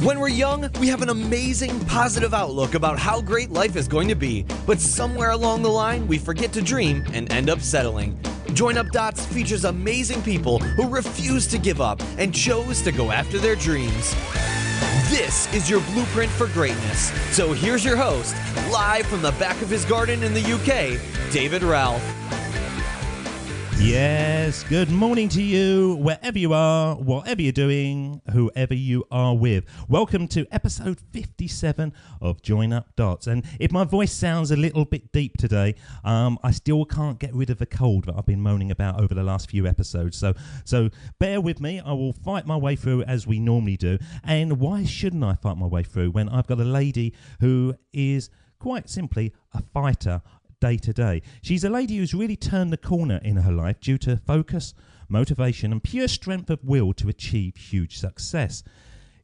When we're young, we have an amazing, positive outlook about how great life is going to be, but somewhere along the line, we forget to dream and end up settling. Join Up Dots features amazing people who refuse to give up and chose to go after their dreams. This is your blueprint for greatness. So here's your host, live from the back of his garden in the UK, David Ralph. Yes, good morning to you, wherever you are, whatever you're doing, whoever you are with. Welcome to episode 57 of Join Up Dots. And if my voice sounds a little bit deep today, I still can't get rid of the cold that I've been moaning about over the last few episodes. So bear with me. I will fight my way through as we normally do. And why shouldn't I fight my way through when I've got a lady who is quite simply a fighter day to day? She's a lady who's really turned the corner in her life due to focus, motivation and pure strength of will to achieve huge success.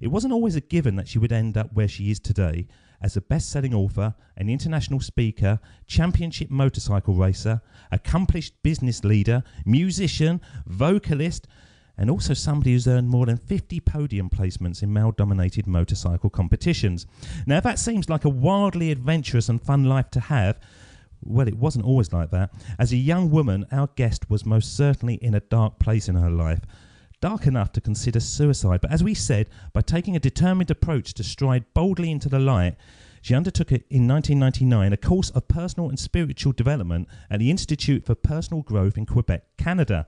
It wasn't always a given that she would end up where she is today as a best-selling author, an international speaker, championship motorcycle racer, accomplished business leader, musician, vocalist, and also somebody who's earned more than 50 podium placements in male-dominated motorcycle competitions. Now, if that seems like a wildly adventurous and fun life to have, well, it wasn't always like that. As a young woman, our guest was most certainly in a dark place in her life. Dark enough to consider suicide. But as we said, by taking a determined approach to stride boldly into the light, she undertook it in 1999, a course of personal and spiritual development at the Institute for Personal Growth in Quebec, Canada.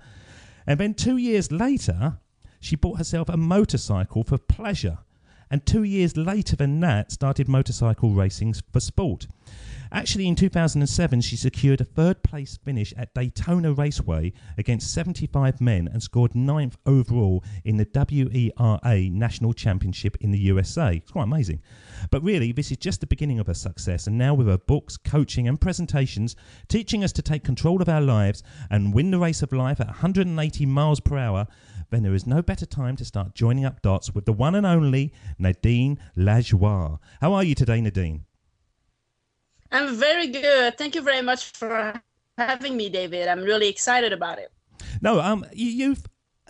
And then 2 years later, she bought herself a motorcycle for pleasure. And 2 years later than that, started motorcycle racing for sport. Actually, in 2007, she secured a third-place finish at Daytona Raceway against 75 men and scored 9th overall in the WERA National Championship in the USA. It's quite amazing. But really, this is just the beginning of her success, and now with her books, coaching and presentations, teaching us to take control of our lives and win the race of life at 180 miles per hour, then there is no better time to start joining up dots with the one and only Nadine Lajoie. How are you today, Nadine? I'm very good. Thank you very much for having me, David. I'm really excited about it. No,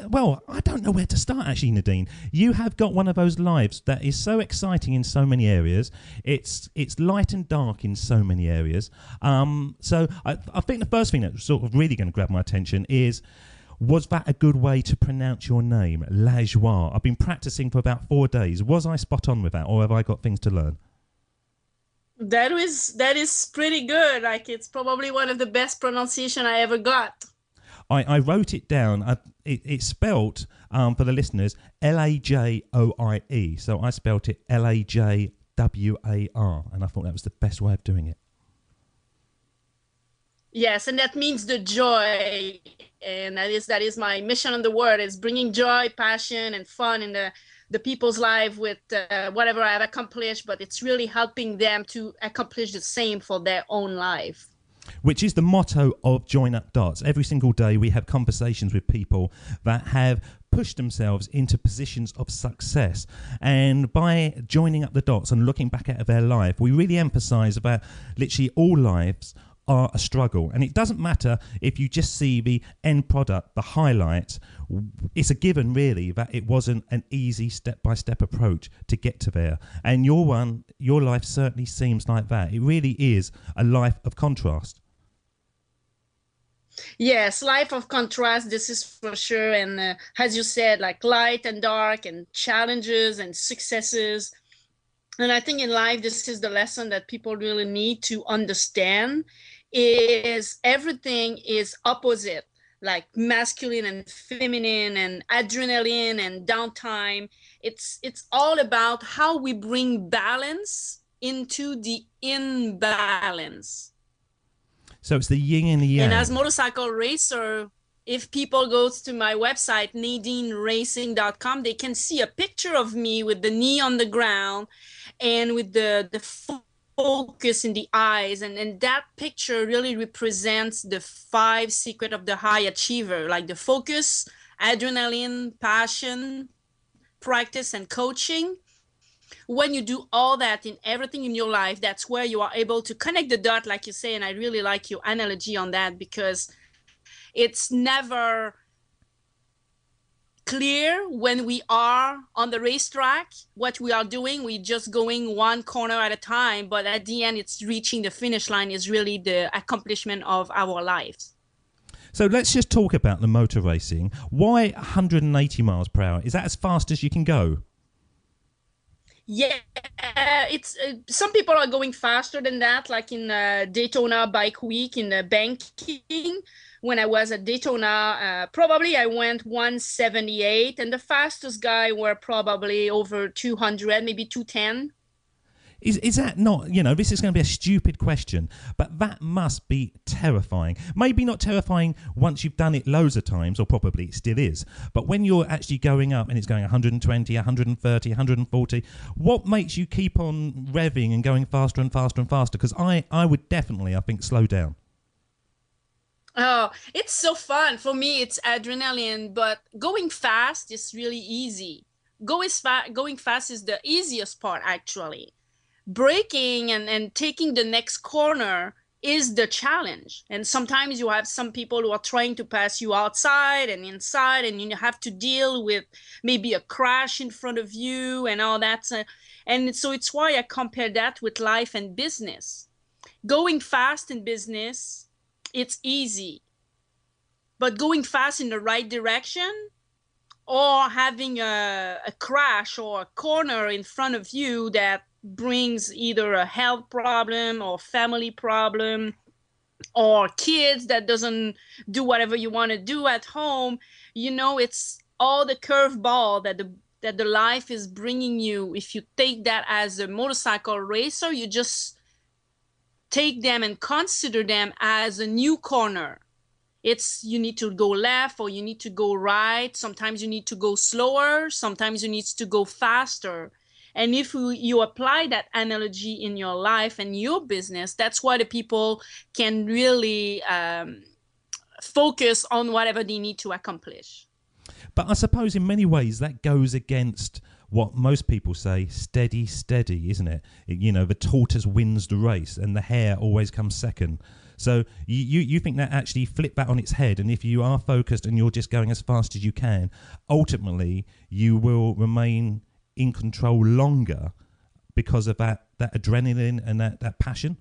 well, I don't know where to start, actually, Nadine. You have got one of those lives that is so exciting in so many areas. It's light and dark in so many areas. So I think the first thing that's sort of really going to grab my attention is, was that a good way to pronounce your name, Lajoie? I've been practicing for about 4 days. Was I spot on with that, or have I got things to learn? That is pretty good. Like, it's probably one of the best pronunciation I ever got. I wrote it down. It's spelt, for the listeners, Lajoie. So I spelt it Lajwar, and I thought that was the best way of doing it. Yes, and that means the joy, and that is my mission on the world, is bringing joy, passion, and fun in the people's life with whatever I have accomplished, but it's really helping them to accomplish the same for their own life. Which is the motto of Join Up Dots. Every single day we have conversations with people that have pushed themselves into positions of success. And by joining up the dots and looking back at their life, we really emphasize about literally all lives are a struggle. And it doesn't matter if you just see the end product, the highlights. It's a given, really, that it wasn't an easy step-by-step approach to get to there. And your life certainly seems like that. It really is a life of contrast. Yes, life of contrast, this is for sure. And as you said, like light and dark and challenges and successes. And I think in life, this is the lesson that people really need to understand, is everything is opposite, like masculine and feminine and adrenaline and downtime. It's all about how we bring balance into the imbalance. So it's the yin and the yang. And as motorcycle racer, if people go to my website, nadineracing.com, they can see a picture of me with the knee on the ground and with the focus in the eyes. And that picture really represents the 5 secrets of the high achiever, like the focus, adrenaline, passion, practice, and coaching. When you do all that in everything in your life, that's where you are able to connect the dot, like you say. And I really like your analogy on that, because it's never clear when we are on the racetrack what we are doing. We're just going one corner at a time, but at the end, it's reaching the finish line is really the accomplishment of our lives. So let's just talk about the motor racing. Why 180 miles per hour? Is that as fast as you can go? Yeah, it's some people are going faster than that, like in Daytona Bike Week in the banking. When I was at Daytona, probably I went 178, and the fastest guy were probably over 200, maybe 210. Is that not, this is going to be a stupid question, but that must be terrifying. Maybe not terrifying once you've done it loads of times, or probably it still is. But when you're actually going up and it's going 120, 130, 140, what makes you keep on revving and going faster and faster and faster? Because I would definitely, I think, slow down. Oh, it's so fun. For me, it's adrenaline, but going fast is really easy. Going fast is the easiest part, actually. Braking and taking the next corner is the challenge. And sometimes you have some people who are trying to pass you outside and inside, and you have to deal with maybe a crash in front of you and all that. And so it's why I compare that with life and business. Going fast in business, it's easy. But going fast in the right direction, or having a crash or a corner in front of you that brings either a health problem or family problem or kids that doesn't do whatever you want to do at home, it's all the curveball that the life is bringing you. If you take that as a motorcycle racer, you just take them and consider them as a new corner. You need to go left or you need to go right. Sometimes you need to go slower. Sometimes you need to go faster. And if you apply that analogy in your life and your business, that's why the people can really focus on whatever they need to accomplish. But I suppose in many ways that goes against what most people say, steady, isn't it? The tortoise wins the race and the hare always comes second. So you think that actually flip that on its head, and if you are focused and you're just going as fast as you can, ultimately you will remain in control longer because of that adrenaline and that passion?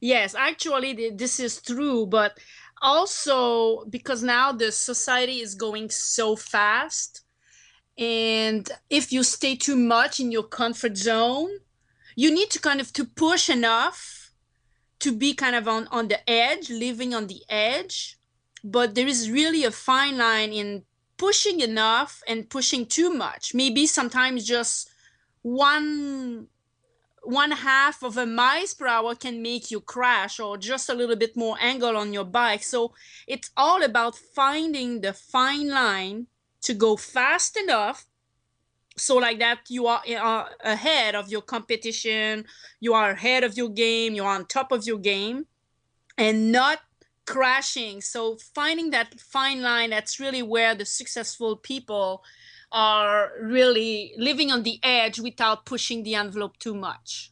Yes, actually this is true, but also because now the society is going so fast, and if you stay too much in your comfort zone, you need to kind of to push enough to be kind of on the edge, living on the edge. But there is really a fine line in pushing enough and pushing too much. Maybe sometimes just one half of a miles per hour can make you crash, or just a little bit more angle on your bike. So it's all about finding the fine line to go fast enough so like that you are ahead of your competition, you are ahead of your game, you are on top of your game, and not crashing. So finding that fine line, that's really where the successful people are really living on the edge without pushing the envelope too much.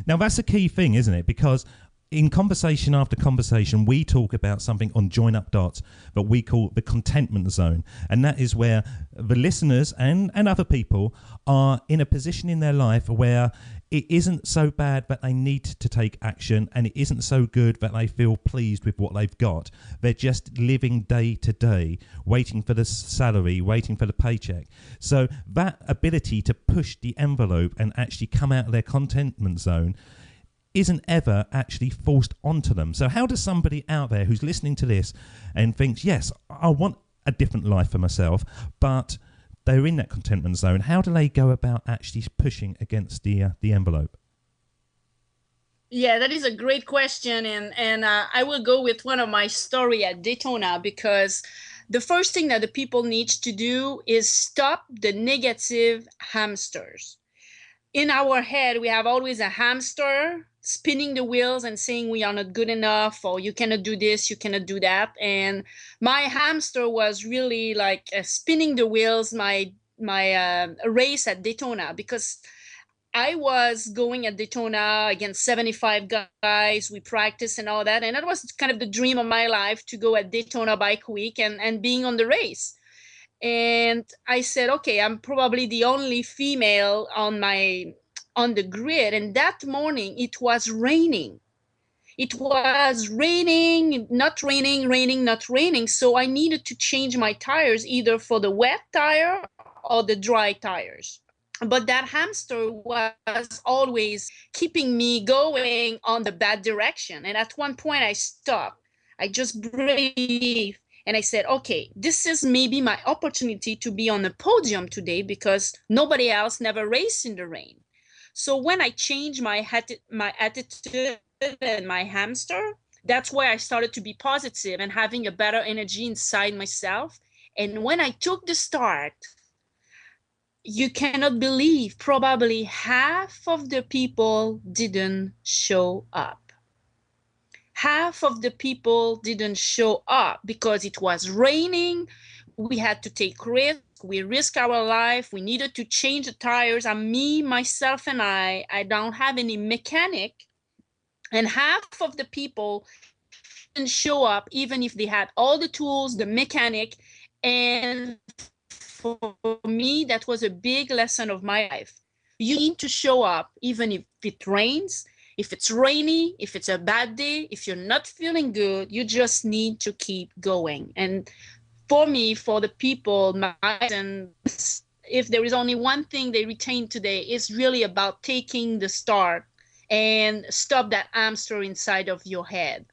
Now that's a key thing, isn't it? Because in conversation after conversation, we talk about something on Join Up Dots that we call the Contentment Zone. And that is where the listeners and other people are in a position in their life where it isn't so bad that they need to take action, and it isn't so good that they feel pleased with what they've got. They're just living day to day, waiting for the salary, waiting for the paycheck. So that ability to push the envelope and actually come out of their contentment zone isn't ever actually forced onto them. So how does somebody out there who's listening to this and thinks, yes, I want a different life for myself, but they're in that contentment zone, how do they go about actually pushing against the envelope? Yeah, that is a great question. And I will go with one of my story at Daytona, because the first thing that the people need to do is stop the negative hamsters. In our head, we have always a hamster spinning the wheels and saying we are not good enough, or you cannot do this, you cannot do that. And my hamster was really like spinning the wheels, my race at Daytona, because I was going at Daytona against 75 guys. We practiced and all that. And that was kind of the dream of my life, to go at Daytona Bike Week and being on the race. And I said, okay, I'm probably the only female on the grid. And that morning it was raining. It was raining, not raining, raining, not raining. So I needed to change my tires, either for the wet tire or the dry tires. But that hamster was always keeping me going on the bad direction. And at one point I stopped. I just breathed and I said, okay, this is maybe my opportunity to be on the podium today, because nobody else never raced in the rain. So when I changed my attitude and my hamster, that's where I started to be positive and having a better energy inside myself. And when I took the start, you cannot believe, probably half of the people didn't show up. Half of the people didn't show up because it was raining. We had to take risks. We risked our life. We needed to change the tires. Me, myself, and I don't have any mechanic. And half of the people didn't show up, even if they had all the tools, the mechanic. And for me, that was a big lesson of my life. You need to show up, even if it rains, if it's rainy, if it's a bad day, if you're not feeling good, you just need to keep going. And for me, for the people, if there is only one thing they retain today, it's really about taking the start and stop that hamster inside of your head.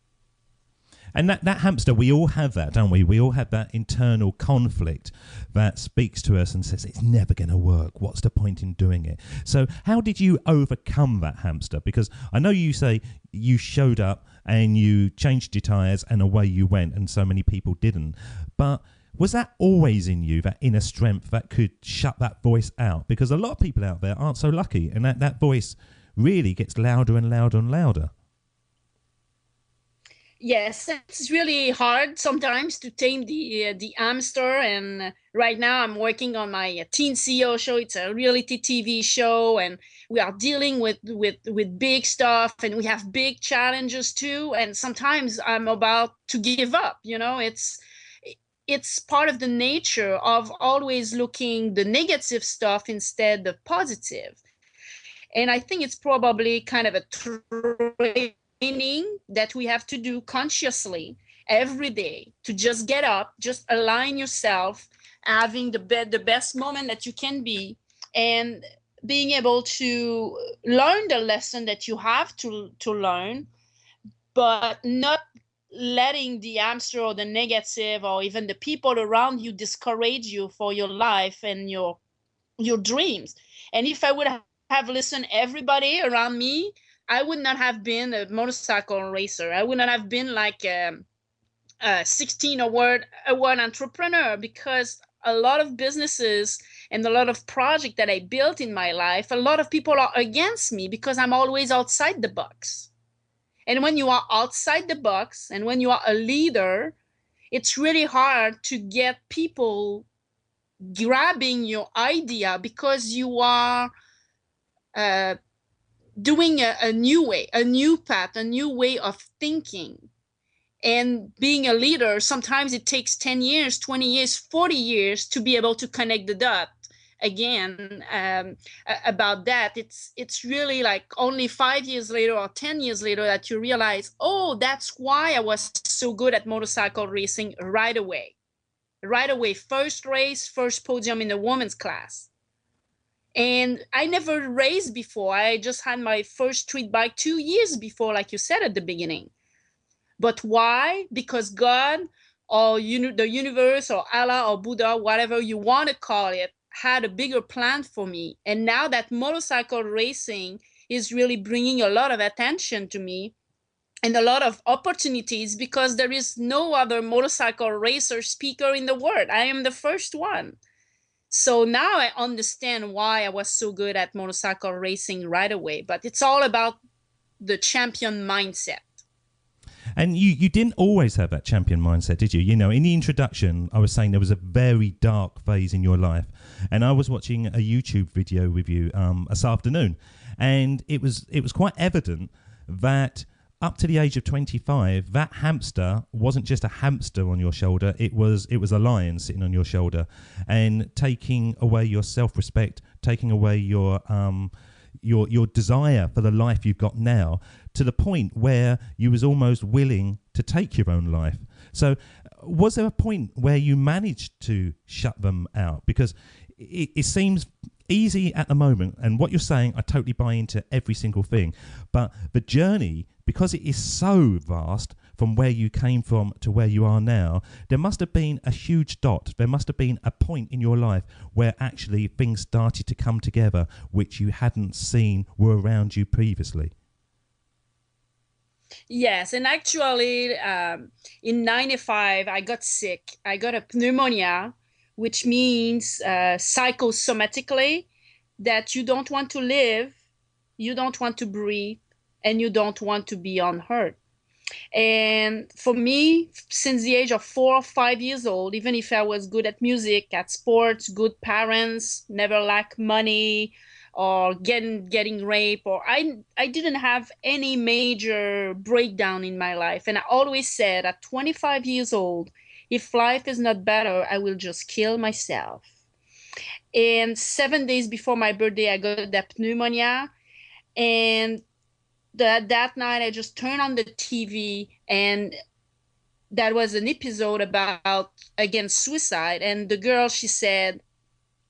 And that hamster, we all have that, don't we? We all have that internal conflict that speaks to us and says, it's never going to work. What's the point in doing it? So how did you overcome that hamster? Because I know you say you showed up and you changed your tyres and away you went, and so many people didn't. But was that always in you, that inner strength that could shut that voice out? Because a lot of people out there aren't so lucky, and that voice really gets louder and louder and louder. Yes, it's really hard sometimes to tame the hamster. And right now I'm working on my Teen CEO show. It's a reality TV show, and we are dealing with big stuff, and we have big challenges too. And sometimes I'm about to give up. It's part of the nature of always looking the negative stuff instead of positive. And I think it's probably kind of a training that we have to do consciously every day, to just get up, just align yourself, having the best moment that you can be, and being able to learn the lesson that you have to learn, but not letting the hamster or the negative or even the people around you discourage you for your life and your dreams. And if I would have listened everybody around me, I would not have been a motorcycle racer. I would not have been like a 16 award entrepreneur, because a lot of businesses and a lot of projects that I built in my life, a lot of people are against me because I'm always outside the box. And when you are outside the box and when you are a leader, it's really hard to get people grabbing your idea, because you are doing a new way, a new path, a new way of thinking. And being a leader, sometimes it takes 10 years, 20 years, 40 years to be able to connect the dot again about that. It's really like only 5 years later or 10 years later that you realize, oh, that's why I was so good at motorcycle racing right away. Right away, first race, first podium in the women's class. And I never raced before. I just had my first street bike 2 years before, like you said at the beginning. But why? Because God, or the universe, or Allah, or Buddha, whatever you want to call it, had a bigger plan for me. And now that motorcycle racing is really bringing a lot of attention to me and a lot of opportunities, because there is no other motorcycle racer speaker in the world. I am the first one. So now I understand why I was so good at motorcycle racing right away. But it's all about the champion mindset. And you didn't always have that champion mindset, did you? You know, in the introduction, I was saying there was a very dark phase in your life And I was watching a YouTube video with you this afternoon, and it was quite evident that up to the age of 25, that hamster wasn't just a hamster on your shoulder. It was a lion sitting on your shoulder, and taking away your self-respect, taking away your desire for the life you've got now, to the point where you was almost willing to take your own life. So was there a point where you managed to shut them out? Because it seems easy at the moment, and what you're saying, I totally buy into every single thing, but the journey, because it is so vast from where you came from to where you are now, there must have been a huge dot. There must have been a point in your life where actually things started to come together, which you hadn't seen were around you previously. Yes, and actually, in '95, I got sick. I got a pneumonia, which means psychosomatically that you don't want to live, you don't want to breathe, and you don't want to be unheard. And for me, since the age of 4 or 5 years old, even if I was good at music, at sports, good parents, never lacked money, or getting raped, or I didn't have any major breakdown in my life. And I always said at 25 years old, if life is not better, I will just kill myself. And 7 days before my birthday, I got that pneumonia. And that night, I just turned on the TV, and that was an episode about, again, suicide. And the girl, she said,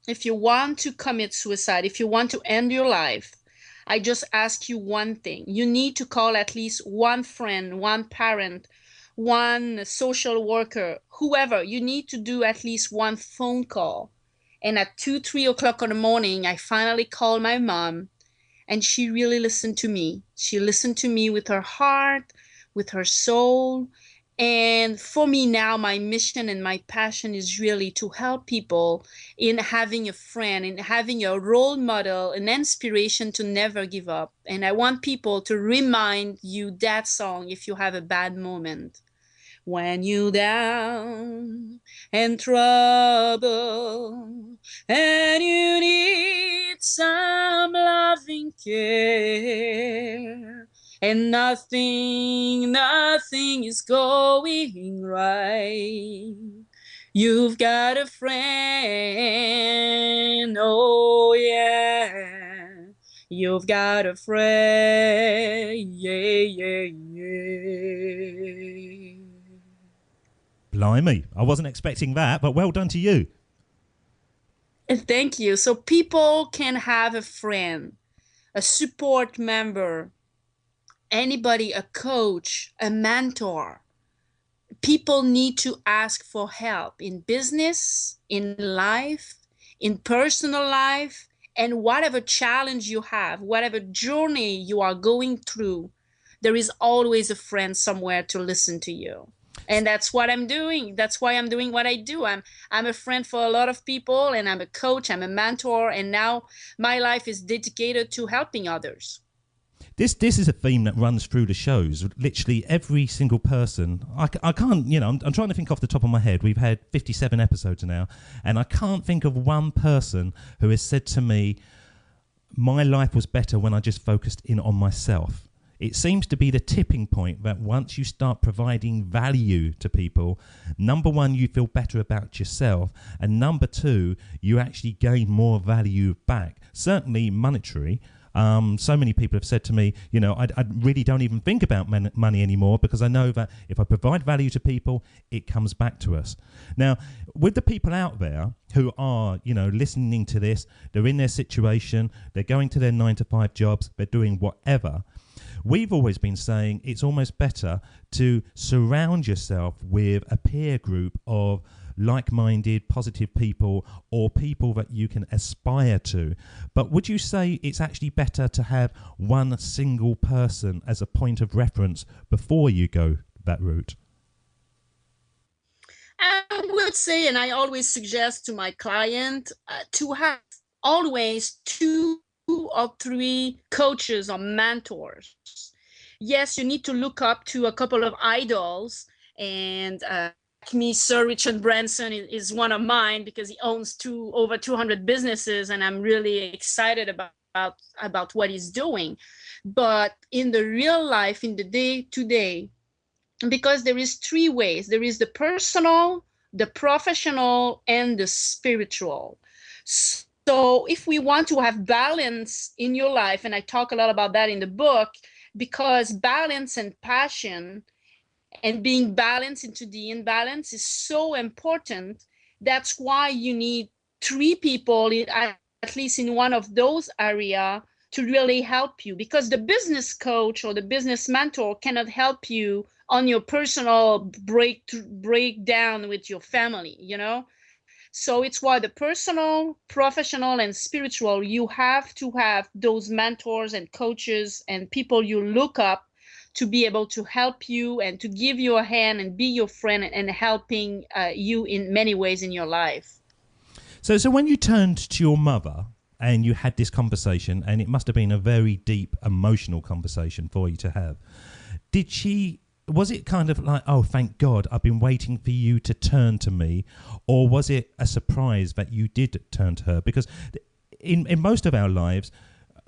if you want to commit suicide, if you want to end your life, I just ask you one thing. You need to call at least one friend, one parent, one social worker, whoever. You need to do at least one phone call. And at 2, 3 o'clock in the morning, I finally called my mom, and she really listened to me. She listened to me with her heart, with her soul. And for me now, my mission and my passion is really to help people in having a friend, in having a role model, an inspiration to never give up. And I want people to remind you that song if you have a bad moment. When you down and trouble and you need some loving care, and nothing is going right, you've got a friend, oh yeah, you've got a friend, yeah, yeah, yeah. Blimey, I wasn't expecting that, but well done to you. Thank you. So people can have a friend, a support member, anybody, a coach, a mentor. People need to ask for help in business, in life, in personal life, and whatever challenge you have, whatever journey you are going through, there is always a friend somewhere to listen to you. And that's what I'm doing. That's why I'm doing what I do. I'm a friend for a lot of people, and I'm a coach, I'm a mentor, and now my life is dedicated to helping others. This is a theme that runs through the shows. Literally every single person. I can't, I'm trying to think off the top of my head. We've had 57 episodes now, and I can't think of one person who has said to me, my life was better when I just focused in on myself. It seems to be the tipping point that once you start providing value to people, number one, you feel better about yourself, and number two, you actually gain more value back, certainly monetary. So many people have said to me, I really don't even think about money anymore, because I know that if I provide value to people, it comes back to us. Now, with the people out there who are, listening to this, they're in their situation, they're going to their 9-to-5 jobs, they're doing whatever. We've always been saying it's almost better to surround yourself with a peer group of like-minded, positive people, or people that you can aspire to. But would you say it's actually better to have one single person as a point of reference before you go that route? I would say, and I always suggest to my client, to have always 2 or 3 coaches or mentors. Yes, you need to look up to a couple of idols and me, Sir Richard Branson is one of mine because he owns over 200 businesses, and I'm really excited about what he's doing. But in the real life, in the day-to-day, because there is three ways. There is the personal, the professional, and the spiritual. So if we want to have balance in your life, and I talk a lot about that in the book, because balance and passion and being balanced into the imbalance is so important. That's why you need three people, at least in one of those areas, to really help you, because the business coach or the business mentor cannot help you on your personal breakdown with your family, you know? So it's why the personal, professional, and spiritual, you have to have those mentors and coaches and people you look up to be able to help you and to give you a hand and be your friend and helping you in many ways in your life. So when you turned to your mother and you had this conversation, and it must have been a very deep, emotional conversation for you to have, was it kind of like, oh, thank God, I've been waiting for you to turn to me? Or was it a surprise that you did turn to her? Because in most of our lives,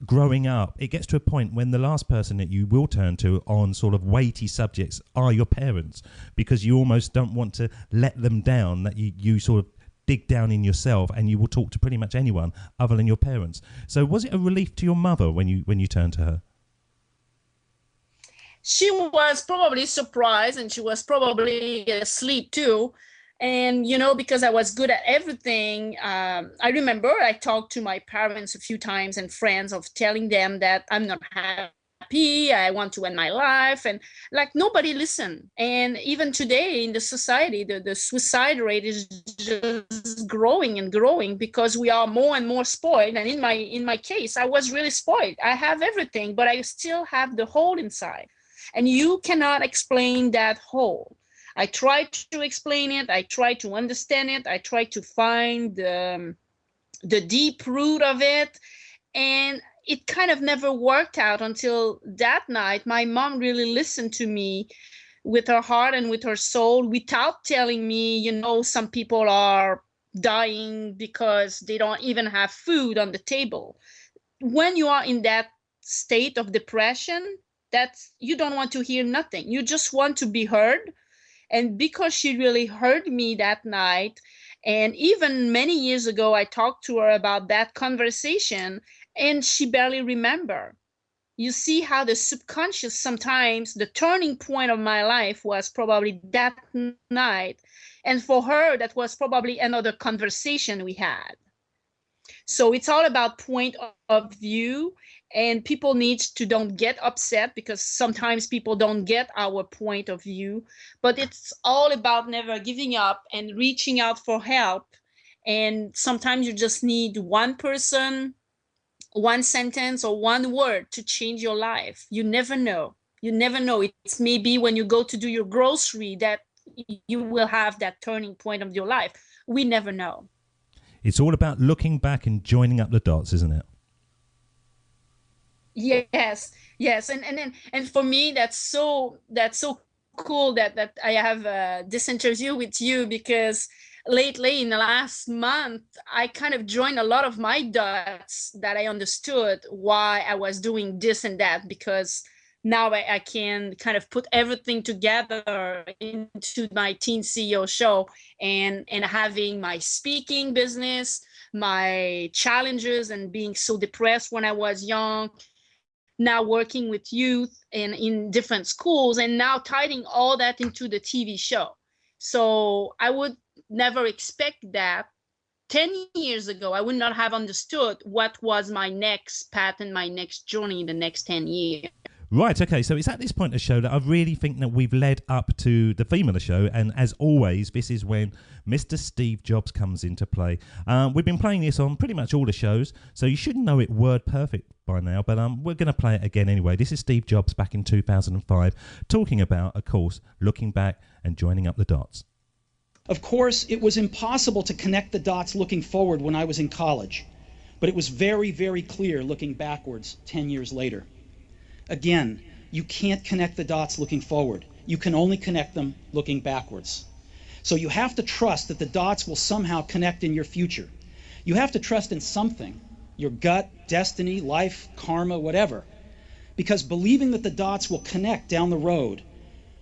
growing up, it gets to a point when the last person that you will turn to on sort of weighty subjects are your parents, because you almost don't want to let them down, that you sort of dig down in yourself and you will talk to pretty much anyone other than your parents. So was it a relief to your mother when you turned to her? She was probably surprised, and she was probably asleep too. And, you know, because I was good at everything, I remember I talked to my parents a few times and friends of telling them that I'm not happy, I want to end my life, and like nobody listened. And even today in the society, the suicide rate is just growing and growing because we are more and more spoiled. And in my case, I was really spoiled. I have everything, but I still have the hole inside. And you cannot explain that hole. I tried to explain it. I tried to understand it. I tried to find the deep root of it. And it kind of never worked out until that night. My mom really listened to me with her heart and with her soul without telling me, you know, some people are dying because they don't even have food on the table. When you are in that state of depression, you don't want to hear nothing. You just want to be heard. And because she really heard me that night, and even many years ago, I talked to her about that conversation, and she barely remembered. You see how the subconscious, sometimes the turning point of my life was probably that night. And for her, that was probably another conversation we had. So it's all about point of view, and people need to don't get upset because sometimes people don't get our point of view, but it's all about never giving up and reaching out for help. And sometimes you just need one person, one sentence, or one word to change your life. You never know. You never know. It's maybe when you go to do your grocery that you will have that turning point of your life. We never know. It's all about looking back and joining up the dots, isn't it? Yes. And for me, that's so cool that I have this interview with you, because lately in the last month, I kind of joined a lot of my dots that I understood why I was doing this and that, because now I can kind of put everything together into my Teen CEO show, and having my speaking business, my challenges, and being so depressed when I was young, now working with youth and in different schools, and now tying all that into the TV show. So I would never expect that 10 years ago. I would not have understood what was my next path and my next journey in the next 10 years. Right, okay, so it's at this point of the show that I really think that we've led up to the theme of the show, and as always, this is when Mr. Steve Jobs comes into play. We've been playing this on pretty much all the shows, so you should know it word perfect by now, but we're going to play it again anyway. This is Steve Jobs back in 2005, talking about, of course, looking back and joining up the dots. Of course, it was impossible to connect the dots looking forward when I was in college, but it was very, very clear looking backwards 10 years later. Again, you can't connect the dots looking forward. You can only connect them looking backwards. So you have to trust that the dots will somehow connect in your future. You have to trust in something, your gut, destiny, life, karma, whatever. Because believing that the dots will connect down the road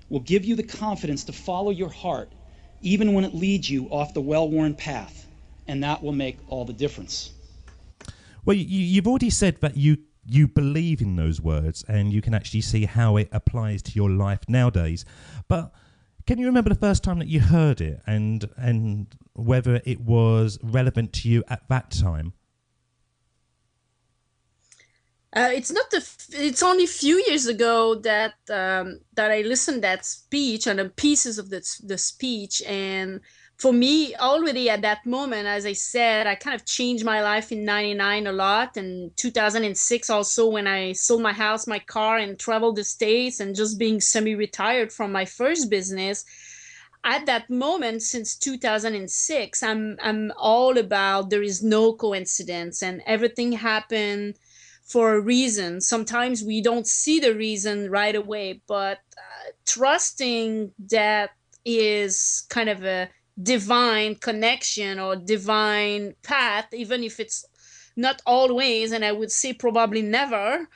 will give you the confidence to follow your heart, even when it leads you off the well-worn path. And that will make all the difference. Well, you've already said that you believe in those words and you can actually see how it applies to your life nowadays. But can you remember the first time that you heard it and whether it was relevant to you at that time? It's only a few years ago that I listened that speech and the pieces of the speech, and for me, already at that moment, as I said, I kind of changed my life in '99 a lot, and 2006 also, when I sold my house, my car, and traveled the States, and just being semi-retired from my first business. At that moment, since 2006, I'm all about there is no coincidence, and everything happened for a reason. Sometimes we don't see the reason right away, but trusting that is kind of a divine connection or divine path, even if it's not always, and I would say probably never,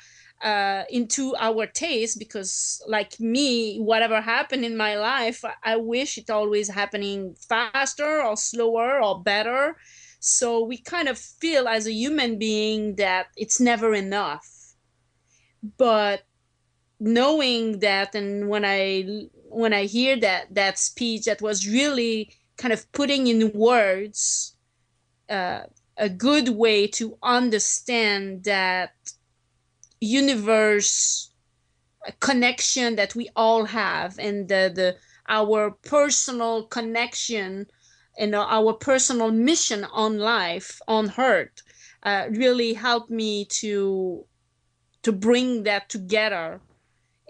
into our taste, because like me, whatever happened in my life, I wish it always happening faster or slower or better. So we kind of feel as a human being that it's never enough. But knowing that, and when I hear that speech, that was really kind of putting in words a good way to understand that universe connection that we all have, and our personal connection and our personal mission on life on earth really helped me to bring that together.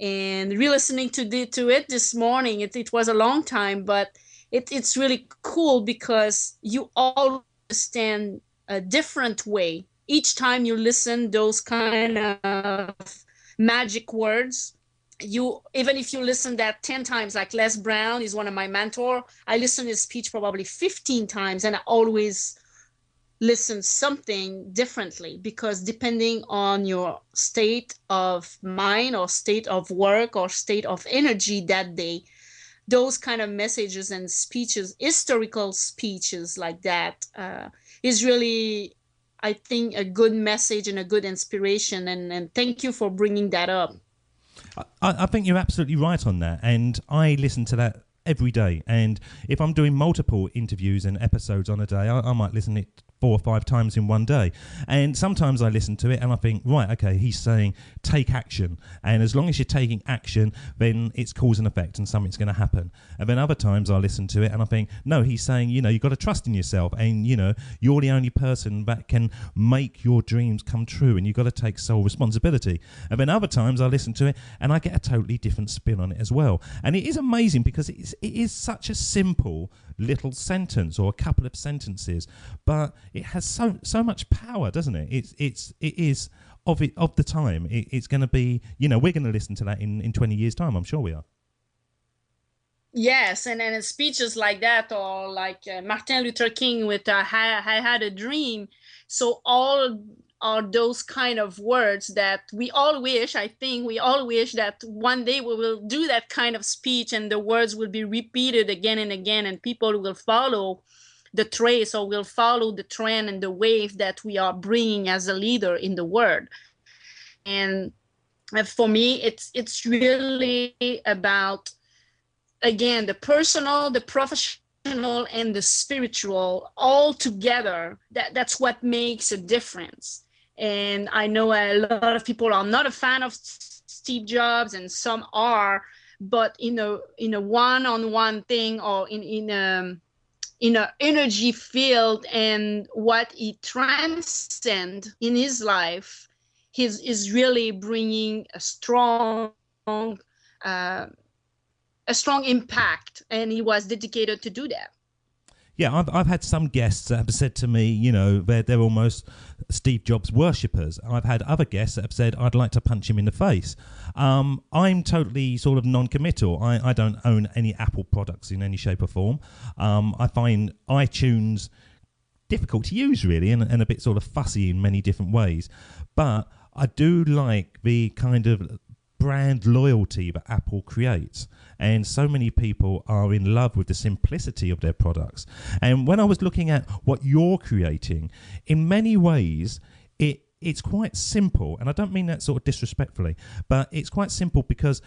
And re-listening to it this morning, it was a long time, but it's really cool because you all understand a different way each time you listen those kind of magic words. You, even if you listen that 10 times, like Les Brown is one of my mentor, I listen to his speech probably 15 times, and I always listen something differently, because depending on your state of mind or state of work or state of energy that day, those kind of messages and speeches, historical speeches like that, is really, I think, a good message and a good inspiration. And thank you for bringing that up. I think you're absolutely right on that, and I listen to that every day. And if I'm doing multiple interviews and episodes on a day, I might listen to it 4 or 5 times in one day. And sometimes I listen to it and I think, right, okay, he's saying take action, and as long as you're taking action, then it's cause and effect and something's going to happen. And then other times I listen to it and I think, no, he's saying, you've got to trust in yourself, and you're the only person that can make your dreams come true, and you've got to take sole responsibility. And then other times I listen to it and I get a totally different spin on it as well. And it is amazing because it is such a simple little sentence or a couple of sentences, but it has so much power, doesn't it? It is of the time. It's going to be, we're going to listen to that in 20 years' time. I'm sure we are. Yes, and speeches like that, or like Martin Luther King with I had a dream. So all are those kind of words that we all wish, I think we all wish that one day we will do that kind of speech, and the words will be repeated again and again, and people will follow the trace or will follow the trend and the wave that we are bringing as a leader in the world. And for me, it's really about, again, the personal, the professional, and the spiritual all together. That's what makes a difference. And I know a lot of people are not a fan of Steve Jobs, and some are, but in a one-on-one thing, or in a energy field, and what he transcend in his life, is really bringing a strong impact, and he was dedicated to do that. Yeah, I've had some guests that have said to me, you know, they're almost Steve Jobs worshippers. I've had other guests that have said, I'd like to punch him in the face. I'm totally sort of non-committal. I don't own any Apple products in any shape or form. I find iTunes difficult to use, really, and a bit sort of fussy in many different ways. But I do like the kind of brand loyalty that Apple creates, and so many people are in love with the simplicity of their products. And when I was looking at what you're creating, in many ways it's quite simple, and I don't mean that sort of disrespectfully, but it's quite simple because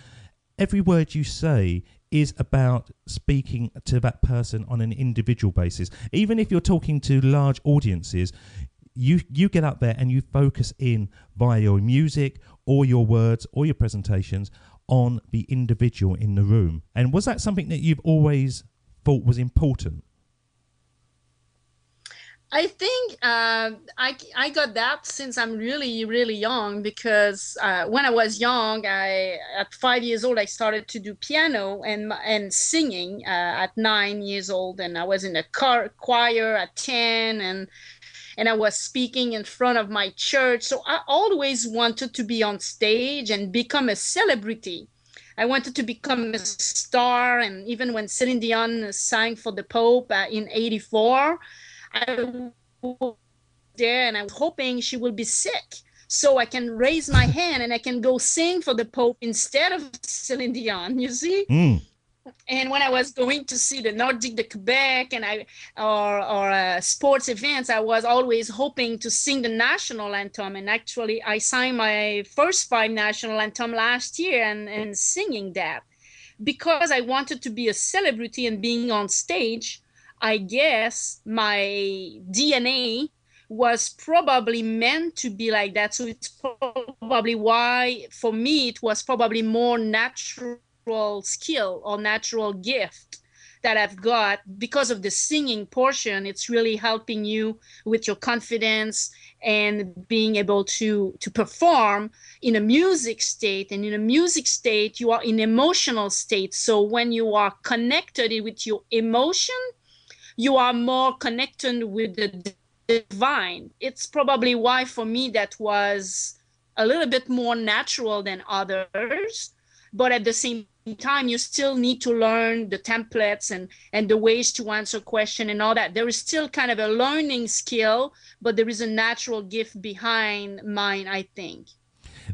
every word you say is about speaking to that person on an individual basis. Even if you're talking to large audiences, you get up there and you focus in via your music or your words or your presentations on the individual in the room. And was that something that you've always thought was important? I think I got that since I'm really, really young, because when I was young, at 5 years old, I started to do piano and singing at 9 years old. And I was in a choir at 10, and I was speaking in front of my church. So I always wanted to be on stage and become a celebrity. I wanted to become a star. And even when Celine Dion sang for the Pope in '84, I was there and I was hoping she will be sick so I can raise my hand and I can go sing for the Pope instead of Celine Dion, you see? And when I was going to see the Nordic, the Quebec, and or sports events, I was always hoping to sing the national anthem. And actually, I sang my first 5 national anthem last year and singing that because I wanted to be a celebrity and being on stage. I guess my DNA was probably meant to be like that. So it's probably why, for me, it was probably more natural skill or natural gift that I've got because of the singing portion. It's really helping you with your confidence and being able to perform in a music state. And in a music state, you are in emotional state. So when you are connected with your emotion, you are more connected with the divine. It's probably why for me that was a little bit more natural than others. But at the same time, you still need to learn the templates and the ways to answer questions and all that. There is still kind of a learning skill, but there is a natural gift behind mine, I think.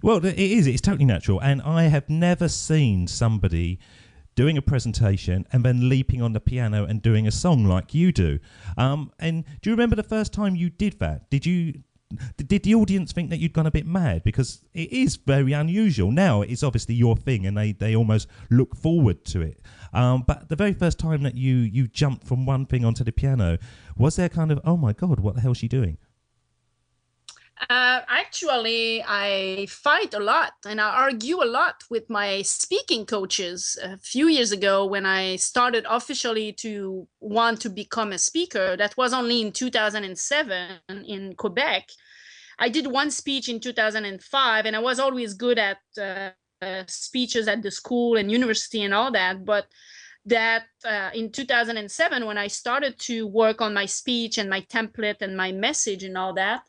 Well, it is. It's totally natural. And I have never seen somebody doing a presentation and then leaping on the piano and doing a song like you do. And do you remember the first time you did that? Did the audience think that you'd gone a bit mad? Because it is very unusual. Now it's obviously your thing and they almost look forward to it. But the very first time that you jumped from one thing onto the piano, was there kind of, oh my God, what the hell is she doing? Actually, I fight a lot and I argue a lot with my speaking coaches. A few years ago, when I started officially to want to become a speaker, that was only in 2007 in Quebec. I did one speech in 2005, and I was always good at speeches at the school and university and all that. But that in 2007, when I started to work on my speech and my template and my message and all that,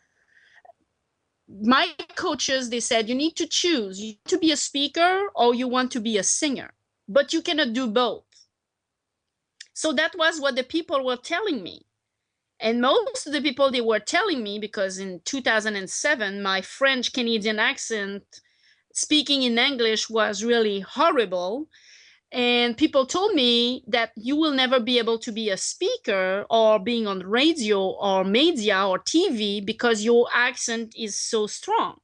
my coaches, they said, you need to choose. You want to be a speaker or you want to be a singer, but you cannot do both. So that was what the people were telling me. And most of the people, they were telling me, because in 2007, my French Canadian accent speaking in English was really horrible. And people told me that you will never be able to be a speaker or being on radio or media or TV because your accent is so strong.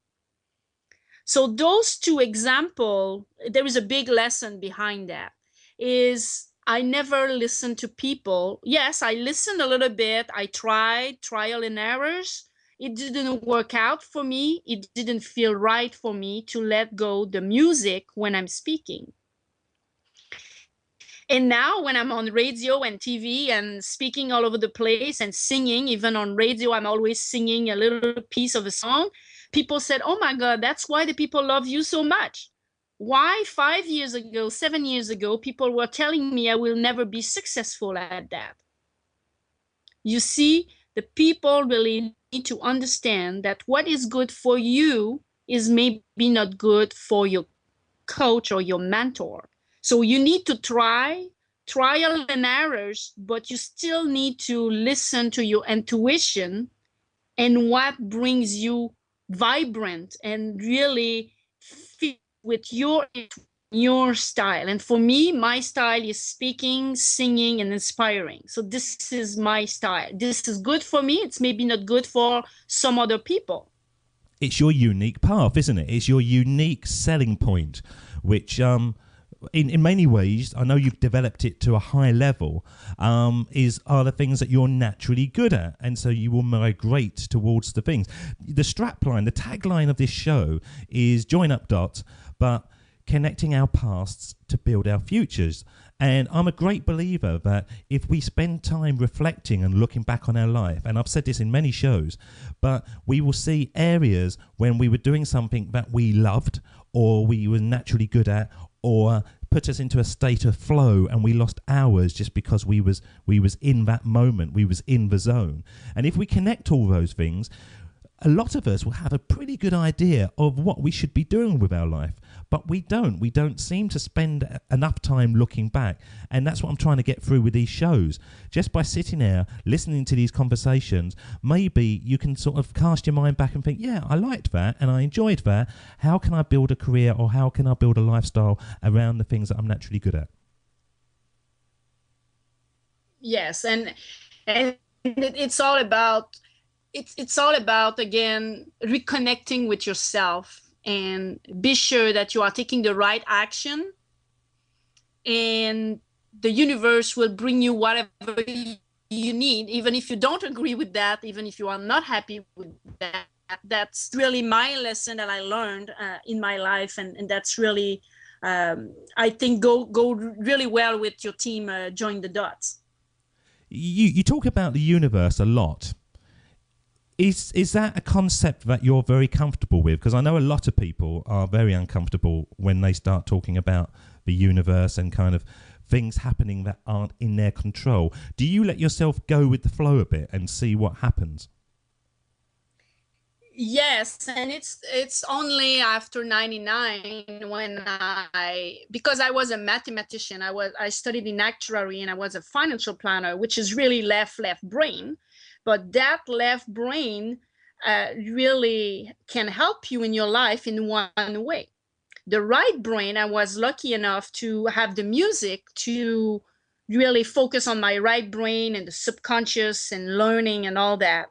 So those two examples, there is a big lesson behind that, is I never listened to people. Yes, I listened a little bit. I tried trial and errors. It didn't work out for me. It didn't feel right for me to let go the music when I'm speaking. And now when I'm on radio and TV and speaking all over the place and singing, even on radio, I'm always singing a little piece of a song. People said, oh my God, that's why the people love you so much. Why 5 years ago, 7 years ago, people were telling me I will never be successful at that. You see, the people really need to understand that what is good for you is maybe not good for your coach or your mentor. So you need to trial and errors, but you still need to listen to your intuition and what brings you vibrant and really fit with your style. And for me, my style is speaking, singing, and inspiring. So this is my style. This is good for me. It's maybe not good for some other people. It's your unique path, isn't it? It's your unique selling point, which in many ways, I know you've developed it to a high level, are the things that you're naturally good at. And so you will migrate towards the things. The strapline, the tagline of this show is join up dots, but connecting our pasts to build our futures. And I'm a great believer that if we spend time reflecting and looking back on our life, and I've said this in many shows, but we will see areas when we were doing something that we loved or we were naturally good at, or put us into a state of flow and we lost hours just because we was in that moment, we was in the zone. And if we connect all those things, a lot of us will have a pretty good idea of what we should be doing with our life, but we don't seem to spend enough time looking back. And that's what I'm trying to get through with these shows. Just by sitting there listening to these conversations, maybe you can sort of cast your mind back and think, yeah, I liked that and I enjoyed that. How can I build a career, or how can I build a lifestyle around the things that I'm naturally good at? Yes, and it's all about again reconnecting with yourself, and be sure that you are taking the right action, and the universe will bring you whatever you need, even if you don't agree with that, even if you are not happy with that. That's really my lesson that I learned in my life, and that's really I think go really well with your team. Join the dots. You talk about the universe a lot. Is that a concept that you're very comfortable with? Because I know a lot of people are very uncomfortable when they start talking about the universe and kind of things happening that aren't in their control. Do you let yourself go with the flow a bit and see what happens? Yes, and it's only after 99 when because I was a mathematician, I studied in actuary and I was a financial planner, which is really left brain. But that left brain really can help you in your life in one way. The right brain, I was lucky enough to have the music to really focus on my right brain and the subconscious and learning and all that.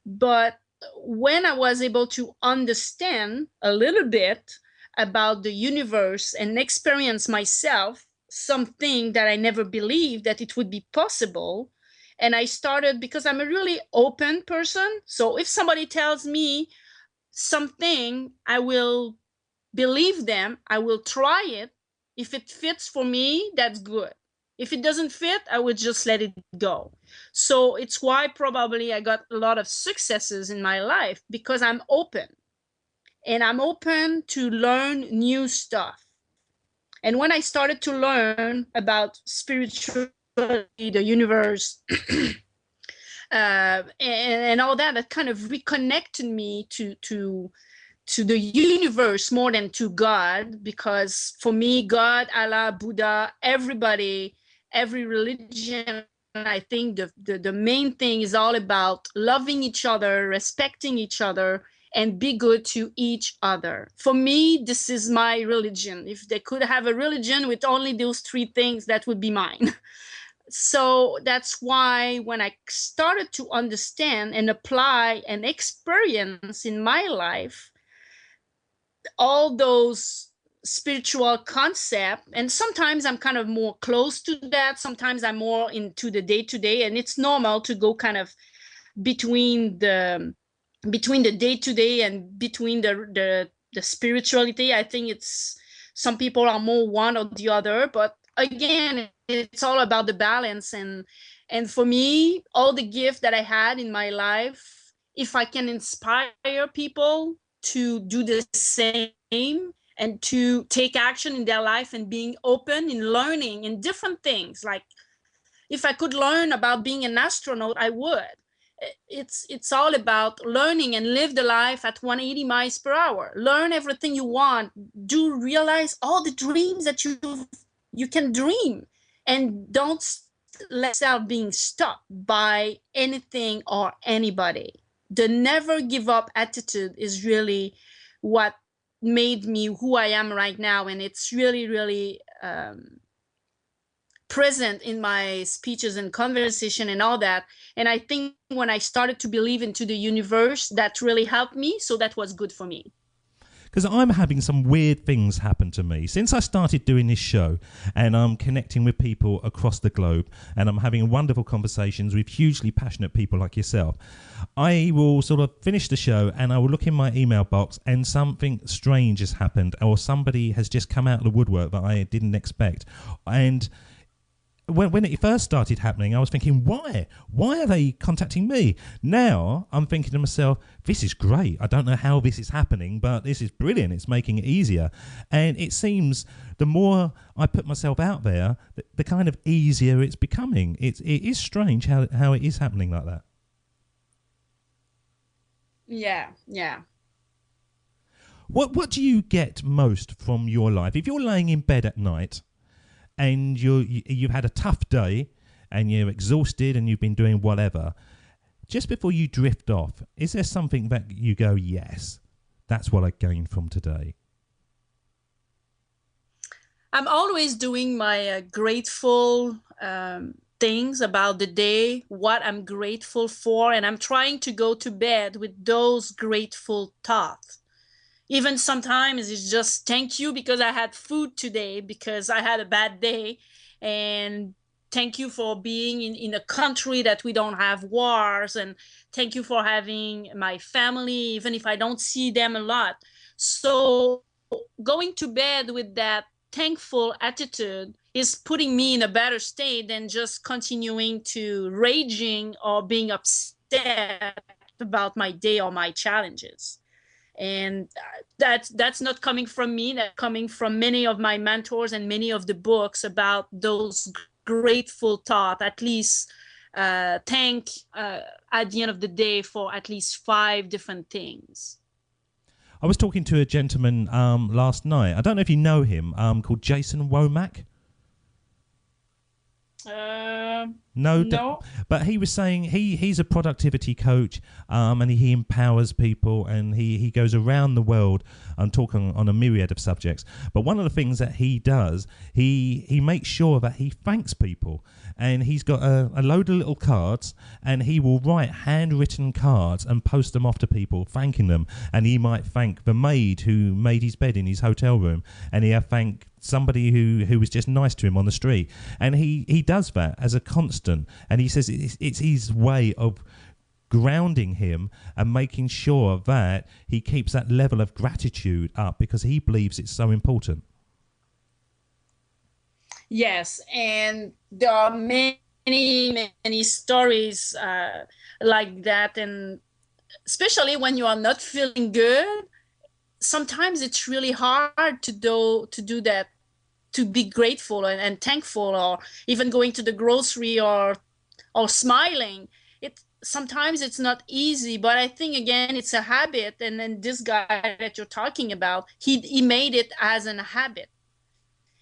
But when I was able to understand a little bit about the universe and experience myself something that I never believed that it would be possible, and I started, because I'm a really open person. So if somebody tells me something, I will believe them. I will try it. If it fits for me, that's good. If it doesn't fit, I would just let it go. So it's why probably I got a lot of successes in my life, because I'm open. And I'm open to learn new stuff. And when I started to learn about spirituality, the universe, and all that, that kind of reconnected me to the universe more than to God, because for me, God, Allah, Buddha, everybody, every religion, I think the main thing is all about loving each other, respecting each other, and be good to each other. For me, this is my religion. If they could have a religion with only those three things, that would be mine. So that's why when I started to understand and apply and experience in my life all those spiritual concepts, and sometimes I'm kind of more close to that, sometimes I'm more into the day-to-day, and it's normal to go kind of between the day-to-day and between the spirituality. I think it's, some people are more one or the other, but again, it's all about the balance. And for me, all the gift that I had in my life, if I can inspire people to do the same and to take action in their life and being open in learning in different things, like if I could learn about being an astronaut, I would. It's all about learning and live the life at 180 miles per hour. Learn everything you want. Do realize all the dreams that you can dream, and don't let yourself being stopped by anything or anybody. The never give up attitude is really what made me who I am right now, and it's really, really present in my speeches and conversation and all that. And I think when I started to believe into the universe, that really helped me. So that was good for me. Because I'm having some weird things happen to me since I started doing this show, and I'm connecting with people across the globe, and I'm having wonderful conversations with hugely passionate people like yourself. I will sort of finish the show and I will look in my email box and something strange has happened, or somebody has just come out of the woodwork that I didn't expect. And when it first started happening, I was thinking, why? Why are they contacting me? Now I'm thinking to myself, this is great. I don't know how this is happening, but this is brilliant. It's making it easier. And it seems the more I put myself out there, the kind of easier it's becoming. It is strange how it is happening like that. Yeah. What do you get most from your life? If you're laying in bed at night and you've had a tough day and you're exhausted and you've been doing whatever, just before you drift off, is there something that you go, yes, that's what I gained from today? I'm always doing my grateful things about the day, what I'm grateful for, and I'm trying to go to bed with those grateful thoughts. Even sometimes it's just thank you because I had food today, because I had a bad day, and thank you for being in a country that we don't have wars, and thank you for having my family, even if I don't see them a lot. So going to bed with that thankful attitude is putting me in a better state than just continuing to raging or being upset about my day or my challenges. And that's not coming from me. That's coming from many of my mentors and many of the books about those grateful thoughts. At least thank at the end of the day for at least 5 different things. I was talking to a gentleman last night. I don't know if you know him, called Jason Womack. No. But he was saying he's a productivity coach, and he empowers people, and he goes around the world and talking on a myriad of subjects. But one of the things that he does, he makes sure that he thanks people, and he's got a load of little cards, and he will write handwritten cards and post them off to people, thanking them. And he might thank the maid who made his bed in his hotel room, and he'll thank somebody who was just nice to him on the street. And he does that as a constant, and he says it's his way of grounding him and making sure that he keeps that level of gratitude up, because he believes it's so important. Yes, and there are many stories like that, and especially when you are not feeling good, sometimes it's really hard to do that, to be grateful and thankful, or even going to the grocery or smiling. Sometimes it's not easy, but I think again it's a habit. And then this guy that you're talking about, he made it as a habit.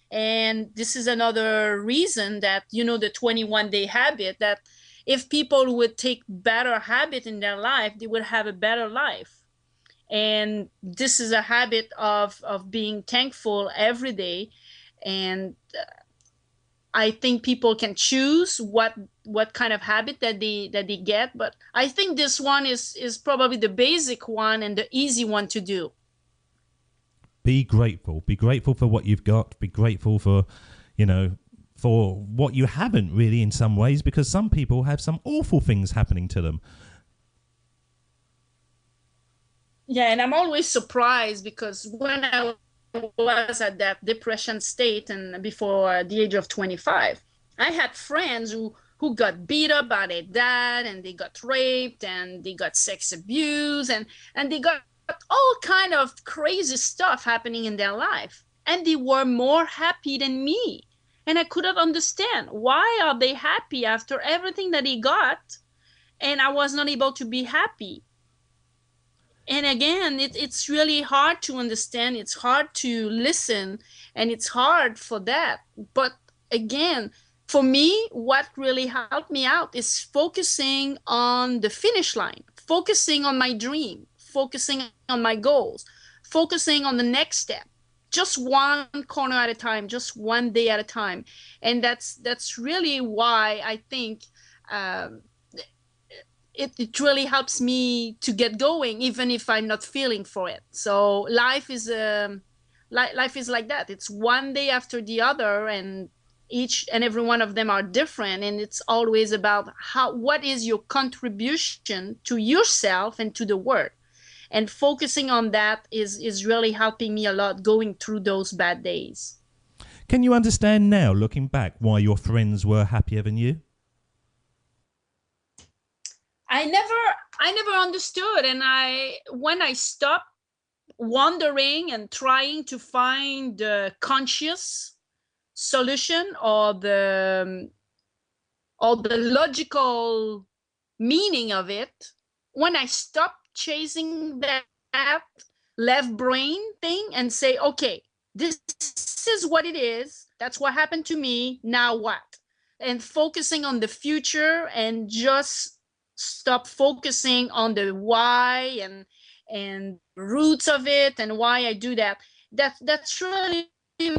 And this is another reason that, the 21-day habit, that if people would take better habit in their life, they would have a better life. And this is a habit of being thankful every day. And I think people can choose what kind of habit that they get. But I think this one is probably the basic one and the easy one to do. Be grateful. Be grateful for what you've got. Be grateful for, for what you haven't really, in some ways, because some people have some awful things happening to them. Yeah, and I'm always surprised, because when I was at that depression state and before the age of 25, I had friends who got beat up by their dad, and they got raped, and they got sex abuse, and they got all kind of crazy stuff happening in their life, and they were more happy than me. And I couldn't understand why are they happy after everything that he got, and I was not able to be happy. And again, it's really hard to understand. It's hard to listen, and it's hard for that. But again, for me, what really helped me out is focusing on the finish line, focusing on my dream, focusing on my goals, focusing on the next step, just one corner at a time, just one day at a time. And that's really why I think it really helps me to get going, even if I'm not feeling for it. So life is like that. It's one day after the other, and each and every one of them are different. And it's always about what is your contribution to yourself and to the world. And focusing on that is really helping me a lot going through those bad days. Can you understand now, looking back, why your friends were happier than you? I never understood. And when I stopped wondering and trying to find the conscious solution or the logical meaning of it, when I stopped chasing that left brain thing and say, okay, this is what it is. That's what happened to me. Now what? And focusing on the future and just stop focusing on the why and roots of it and why I do that. That's really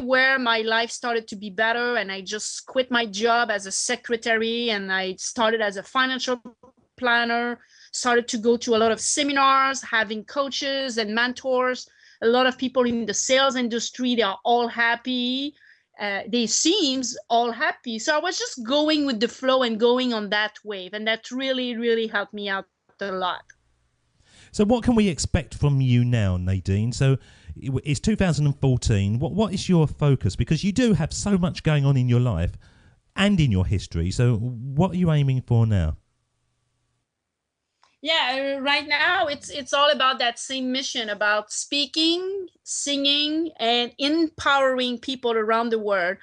where my life started to be better. And I just quit my job as a secretary, and I started as a financial planner, started to go to a lot of seminars, having coaches and mentors. A lot of people in the sales industry, they are all happy. They seems all happy. So I was just going with the flow and going on that wave. And that really, really helped me out a lot. So what can we expect from you now, Nadine? So it's 2014. What is your focus? Because you do have so much going on in your life and in your history. So what are you aiming for now? Yeah, right now it's all about that same mission, about speaking, singing, and empowering people around the world.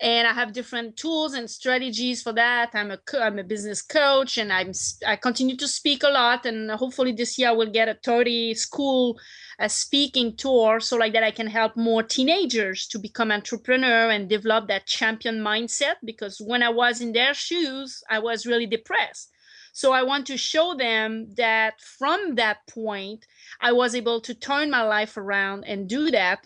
And I have different tools and strategies for that. I'm a business coach, and I continue to speak a lot. And hopefully this year I will get a 30 school speaking tour, so like that I can help more teenagers to become entrepreneur and develop that champion mindset. Because when I was in their shoes, I was really depressed. So I want to show them that from that point, I was able to turn my life around and do that.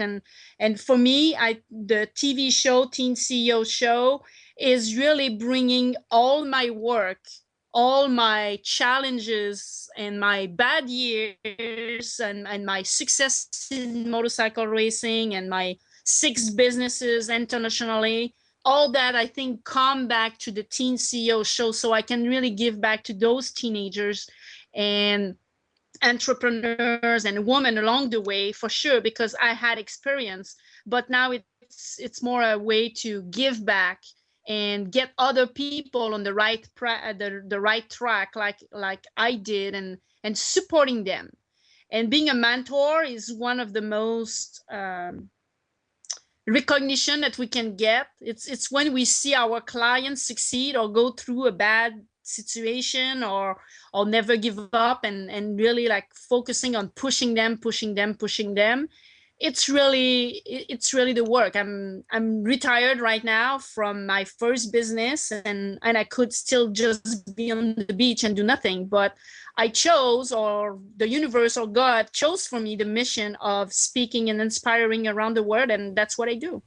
And for me, the TV show, Teen CEO Show, is really bringing all my work, all my challenges and my bad years and my success in motorcycle racing and my 6 businesses internationally. All that, I think, come back to the Teen CEO Show, so I can really give back to those teenagers and entrepreneurs and women along the way, for sure, because I had experience. But now it's more a way to give back and get other people on the right the right track, like I did, and supporting them. And being a mentor is one of the most recognition that we can get. It's when we see our clients succeed or go through a bad situation or never give up and really like focusing on pushing them. It's really the work. I'm retired right now from my first business, and I could still just be on the beach and do nothing, but I chose, or the universe or God chose for me, the mission of speaking and inspiring around the world, and that's what I do.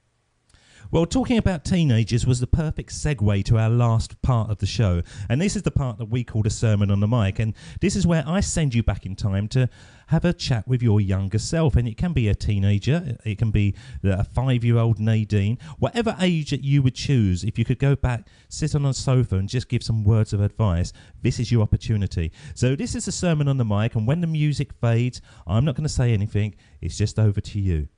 Well, talking about teenagers was the perfect segue to our last part of the show. And this is the part that we call a sermon on the mic. And this is where I send you back in time to have a chat with your younger self. And it can be a teenager, it can be a 5-year-old Nadine, whatever age that you would choose. If you could go back, sit on a sofa and just give some words of advice, this is your opportunity. So this is a sermon on the mic. And when the music fades, I'm not going to say anything. It's just over to you.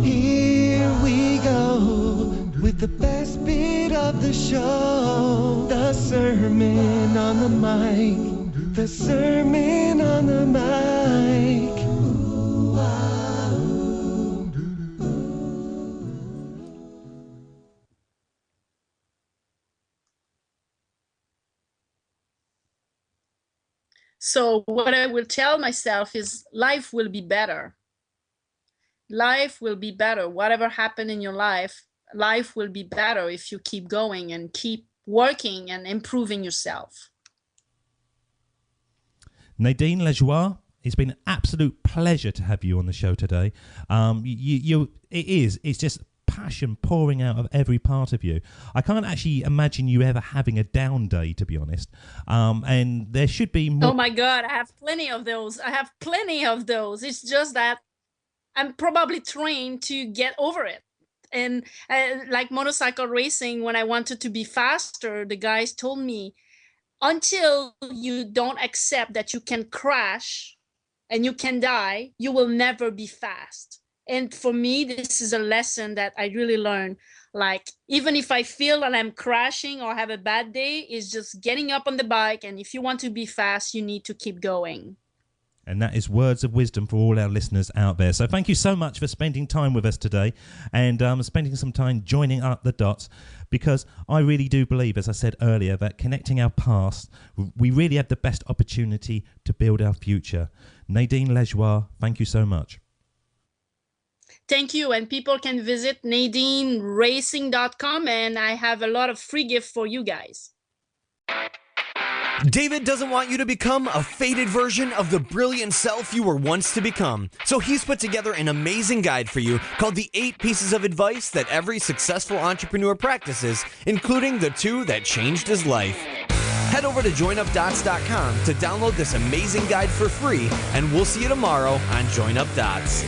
Here we go with the best bit of the show, the sermon on the mic, the sermon on the mic. So what I will tell myself is life will be better. Life will be better. Whatever happened in your life, life will be better if you keep going and keep working and improving yourself. Nadine Lajoie, it's been an absolute pleasure to have you on the show today. It's just passion pouring out of every part of you. I can't actually imagine you ever having a down day, to be honest. And there should be more. Oh my God, I have plenty of those. It's just that I'm probably trained to get over it. And like motorcycle racing, when I wanted to be faster, the guys told me, until you don't accept that you can crash and you can die, you will never be fast. And for me, this is a lesson that I really learned. Like, even if I feel that I'm crashing or have a bad day, is just getting up on the bike. And if you want to be fast, you need to keep going. And that is words of wisdom for all our listeners out there. So thank you so much for spending time with us today and spending some time joining up the dots, because I really do believe, as I said earlier, that connecting our past, we really have the best opportunity to build our future. Nadine Lajoie, thank you so much. Thank you. And people can visit nadineracing.com, and I have a lot of free gifts for you guys. David doesn't want you to become a faded version of the brilliant self you were once to become. So he's put together an amazing guide for you called the 8 Pieces of Advice That Every Successful Entrepreneur Practices, including the 2 that changed his life. Head over to joinupdots.com to download this amazing guide for free, and we'll see you tomorrow on Join Up Dots.